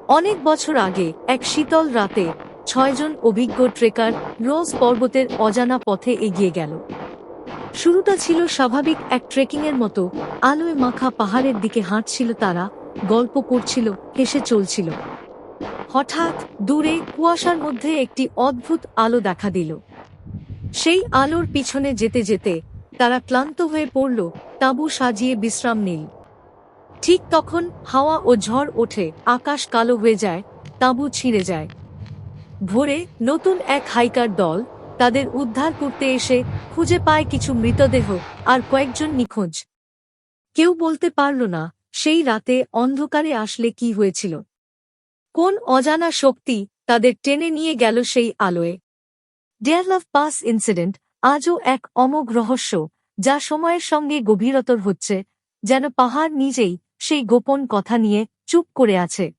অনেক বছর আগে এক শীতল রাতে ৬ জন অভিজ্ঞ ট্রেকার রোজ পর্বতের অজানা পথে এগিয়ে গেল। শুরুটা ছিল স্বাভাবিক এক ট্রেকিংয়ের মতো। আলোয় মাখা পাহাড়ের দিকে হাঁটছিল তারা, গল্প করছিল, হেসে চলছিল। হঠাৎ দূরে কুয়াশার মধ্যে একটি অদ্ভুত আলো দেখা দিল। সেই আলোর পিছনে যেতে যেতে তারা ক্লান্ত হয়ে পড়ল, তাঁবু সাজিয়ে বিশ্রাম নিল। ঠিক তখন হাওয়া ও ঝড় ওঠে, আকাশ কালো হয়ে যায়, তাঁবু ছিঁড়ে যায়। ভোরে নতুন এক হাইকার দল তাদের উদ্ধার করতে এসে খুঁজে পায় কিছু মৃতদেহ আর কয়েকজন নিখোঁজ। কেউ বলতে পারল না সেই রাতে অন্ধকারে আসলে কি হয়েছিল। কোন অজানা শক্তি তাদের টেনে নিয়ে গেল সেই আলোয়। ডেয়ারলাভ পাস ইনসিডেন্ট আজও এক অমোঘ রহস্য, যা সময়ের সঙ্গে গভীরতর হচ্ছে, যেন পাহাড় নিজেই সেই গোপন কথা নিয়ে চুপ করে আছে।